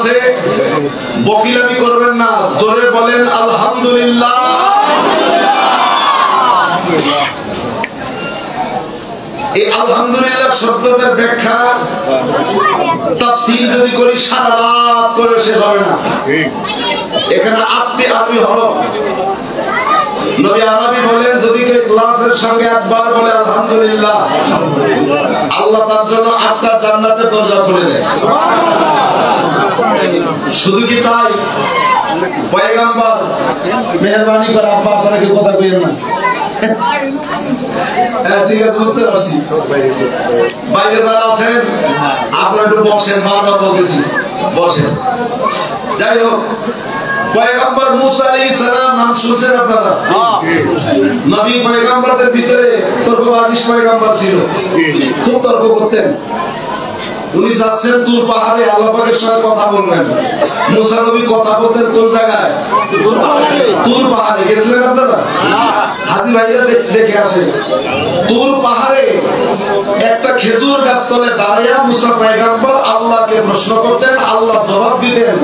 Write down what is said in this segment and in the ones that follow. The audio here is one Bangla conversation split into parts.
আছে, বকিলামি করবেন না, জোরে বলেন আলহামদুলিল্লাহ। এই আলহামদুলিল্লাহ শব্দটার ব্যাখ্যা তাফসীর যদি করি সারা রাত করে শেষ হবে না। এখানে আটটি আরবি হরফ। নবী আরবি বলেন, যদি কেউ ক্লাসের সঙ্গে একবার বলে আলহামদুলিল্লাহ, আল্লাহ তার জন্য 8টা জান্নাতের দরজা খুলে দেয়। শুধু কি তাই, পয়গম্বর মেহেরবানি করে আব্বা আপনারা কি কথা কইেন না? হ্যাঁ ঠিক আছে, বুঝতে পারছি। বাইরে যারা আছেন আপনারা একটু বসেন, বারবার বলতেছি বসেন। যাই হোক, পয়গম্বর মুসা আলাইহিস সালাম নাম শুনছেন আপনারা? নবী পয়গম্বরদের ভিতরে তর্কবাদী পয়গম্বর ছিল, খুব তর্ক করতেন। উনি যাচ্ছেন তুর পাহাড়ে, আল্লাহ পাকের সঙ্গে কথা বলবেন। মুসা নবী কথা বলতেন কোন জায়গায়? তুর পাহাড়ে। গেছিলেন আপনারা? হাজী ভাইরা দেখে আসেন। তুর পাহাড়ে একটা খেজুর গাছ তলে দাঁড়িয়ে মুসা পয়গম্বর আল্লাহকে প্রশ্ন করতেন, আল্লাহ জবাব দিতেন।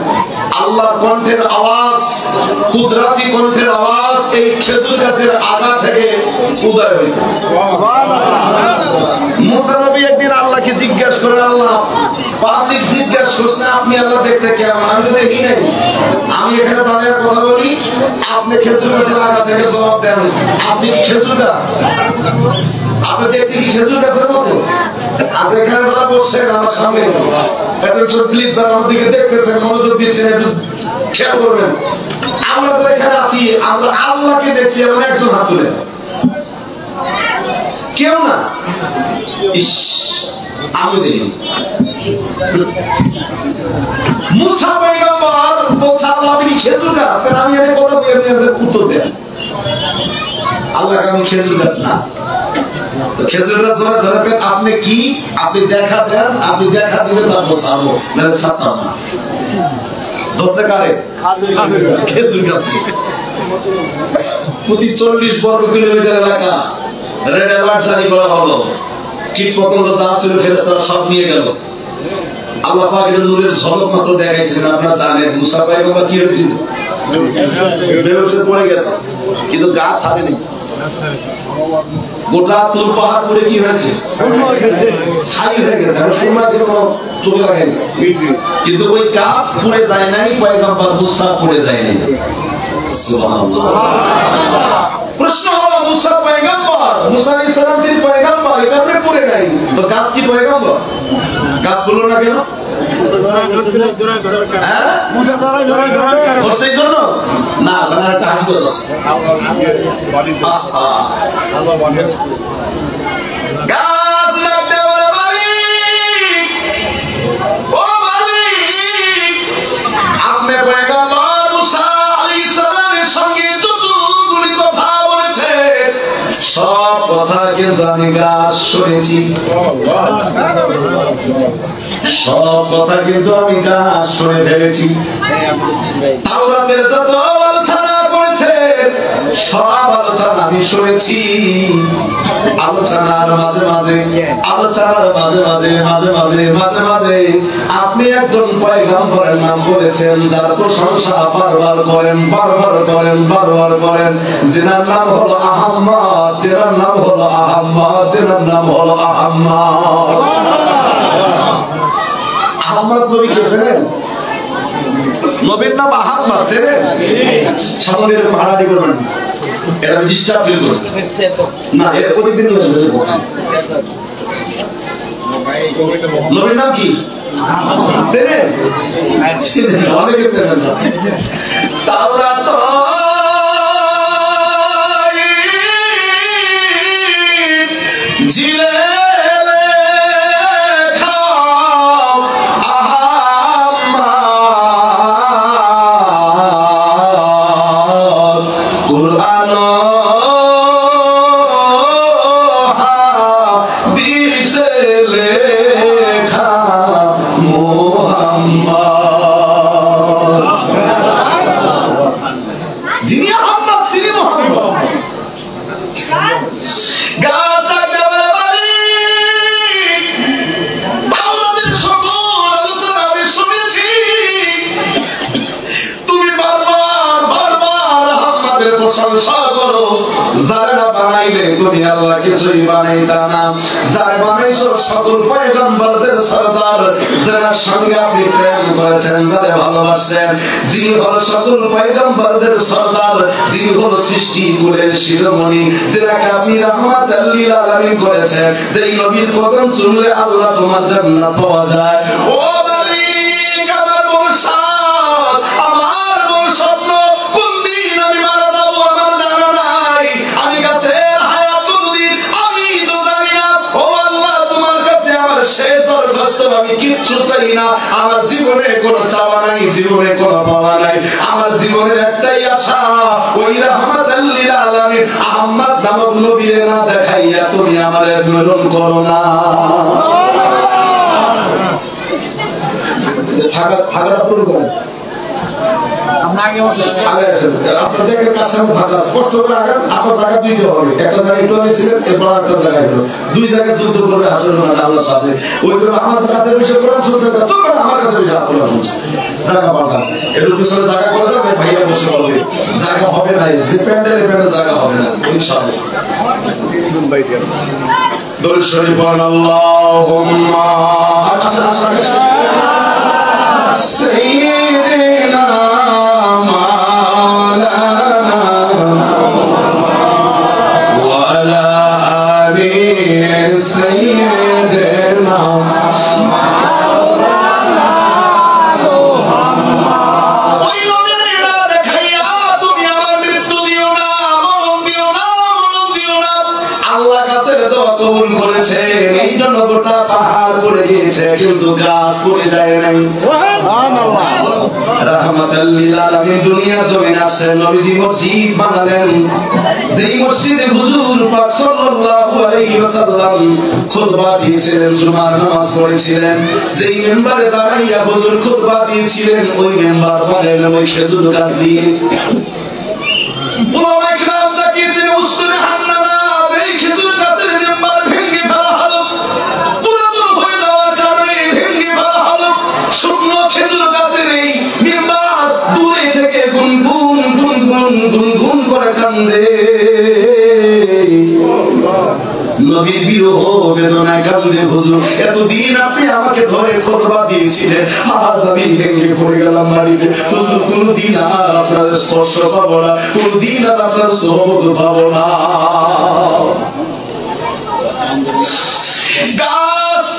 আল্লাহর কণ্ঠের আওয়াজ, কুদরতি কণ্ঠের আওয়াজ এই খেজুর গাছের আগা থেকে উদয় হইত। মুসা নবী একদিন আল্লাহকে জিজ্ঞাসা করেন, আল্লাহ পাবলিক জিজ্ঞাসা করছে আপনি আল্লাহ দেখতে কেমন? আমি তো দেখি নাই, আমি এখানে দাঁড়িয়ে কথা বলি, আপনি খেজুর গাছের আগা থেকে জবাব দেন আপনি কি খেজুর গাছ? আপনি দেখতে কি খেজুর গাছের মতো? আজ এখানে যারা বসছেন আমার সামনে, প্লিজ যারা আমার দিকে দেখতেছেন, মনোযোগ দিচ্ছেন, একটু খেয়াল করবেন। আমরা যারা এখানে আছি, আমরা আল্লাহকে দেখছি, এমন একজন হাত তুলে, কেউ না। ইস, আমি দেখি মুসা পয়গম্বর বলছে, আল্লাহ আপনি খেজুর গাছ? আমি এর কথা বলি, আপনি এদের উত্তর দেন। আল্লাহ আমি খেজুর গাছ না। খেজুর গাছ ধরে ধরে আপনি কি? আপনি দেখা দেন, আপনি দেখা দিবেন, তারপর ছাড়বো, মানে ছাড়তাম না। দোষে কারে? খেজুর গাছ। প্রতি 40 বর্গ কিলোমিটার এলাকা রেড অ্যালার্ট জারি করা হলো। কীট পতঙ্গ যা ছিল ফেরেশতারা সব নিয়ে গেল। আল্লাহ পাক এর নূরের ঝলক মাত্র দেখাইছেন। আপনারা জানেন মুসা পয়গম্বর কি হয়েছিল? বেহুশ হয়ে পড়ে গেছে, কিন্তু গাছ হারেনি। গোটা তুর পাহাড় পরে কি হয়েছে? ছাই হয়ে গেছে। সময় কোনো চোখে লাগেনি, কিন্তু ওই গাছ পুড়ে যায় নাই, পয়গম্বর মুসা পুড়ে যায়নি। সুবহানাল্লাহ। প্রশ্ন হলো, মুসা পয়গম্বর, মুসা আলাইহিস সালাম তিনি পয়গম্বর, এই কারণে পুড়ে নাই, তো গাছ কি পয়গম্বর? গাছ পুড়লো না কেন? না, একটা হাদিস আছে, গাছ লাগতে বলে মালিক, ও মালিক, আপনি পয়গম্বর মুসা আলাইহিস সালামের সঙ্গে যতগুলি কথা বলেছেন সব কথা কিন্তু আমি গাছ শুনেছি, সব কথা কিন্তু আমি গাছ শুনে ফেলেছি। তাওরাতের যত আলোচনা করেছেন সব আলোচনা আমি শুনেছি। আলোচনার মাঝে মাঝে, আলোচনার মাঝে মাঝে মাঝে মাঝে মাঝে মাঝে আপনি একজন পয়গম্বরের নাম বলেছেন, যার প্রশংসা বারবার করেন, বারবার করেন, বারবার করেন, যেনার নাম হলো আহম্মদ, যেনার নাম হলো আহম্মদ, যেনার নাম হলো আহম্মদ। আহম্মদ নবী কে চেনেন? নবীর নাম আহম্মদ, চেনেন? সামনে পাহাড়ি করবেন, এটা ডিস্টার্ব ফিল করবেন না, এর প্রতিদিন নবীর নাম কি চেনেন? চেনেন, অনেকে চেনেন না। তাওরাত জিলে বানাইলে তুমি আল্লাহ কিছুই বানাইতা না। যারে বানাইছো সকল পয়গম্বরদের সরদার, যার সঙ্গে আপনি প্রেম করেছেন, যারে ভালোবাসেন, যিনি হলো সকল পয়গম্বরদের সরদার, যিনি হলো সৃষ্টি কুলের শিরোমণি, যাকে আপনি রাহমাতাল লিল আলামিন করেছেন, যেই নবীর কদম চুমলে আল্লাহ তোমার জান্নাত পাওয়া যায়। ও মালিক, আমার মুর্শিদ, আমার বড় স্বপ্ন, কোন দিন আমি মারা যাব আমার জানা নাই। আমি গাছের হায়াতুল দিন আমি তো জানি না। ও আল্লাহ, তোমার কাছে আমার শেষ দরখাস্ত, আমি কিচ্ছু চাই না। আমার জীবনে কোনো চাওয়া নাই, জীবনে কোনো পাওয়া নাই। আমার জীবনের একটাই আশা, ওই রাহমাতাল লিল আলামিন আহমদ নামক নবীর না দেখাইয়া তুমি আমারে মিলন করো না। ফাঁকাটা পুরো করেন, আপনাদের কাছে ফাঁকা কষ্ট করে আগান। আপনার জায়গা দুইটা হবে, একটা জায়গায় একটু আগে ছিলেন, এরপর একটা জায়গায় হলো, দুই জায়গায় যুদ্ধ করবে আসলে আল্লাহর সাথে। ওই আমার কাছে বিষয় করে শুনছে, আমার কাছে বিষয় আপনারা শুনছে, জায়গা পাল্টা একটু পিছনে জায়গা করে দেন, ভাইয়া বসে করবে, জায়গা হবে না, যে প্যান্ডেলে প্যান্ডেল জায়গা হবে না ইনশাআল্লাহ। দরুদ শরীফ পড়ুন, আল্লাহুম্মা সাইয়্যিদিনা মাওলানা ওয়া আলা আলি সাইয়্যিদিনা কবুল করেছেন, এই জন্য গোটা পাহাড় পড়ে গিয়েছে কিন্তু গাছ পড়ে যায় নাই। রাহমাতাল লিল আলামিন দুনিয়ার জমিনে আসেন, নবীজি মসজিদ বানালেন, যেই মসজিদে হুজুর পাক সাল্লাল্লাহু আলাইহি ওয়াসাল্লাম খুতবা দিয়েছিলেন, জুমার নামাজ পড়েছিলেন, যেই মিম্বারে দাঁড়াইয়া হুজুর খুতবা দিয়েছিলেন, ওই মিম্বার বানালেন ওই খেজুর গাছ দিয়ে। উলামায়ে কিরাম তাকিয়েছেন, উস্তাদে হান্নানা এই খেজুর গাছের মিম্বার ভেঙে ফেলা হলো, পুরাতন হয়ে যাওয়ার কারণে ভেঙে ফেলা হলো। শুকনো খেজুর গাছের এই মিম্বার দূরে থেকে গুনগুন গুনগুন গুনগুন করে কান্দে, নবীর বিরহ বেদনায় কান্দে। হুজুর, এতদিন আপনি আমাকে ধরে খুতবা দিয়েছিলেন, আজ আমি ভেঙে পড়ে গেলাম মাটিতে। হুজুর, কোনদিন আর আপনার স্পর্শ পাবো না, কোনদিন আর আপনার সোহবত পাবো না। গাছ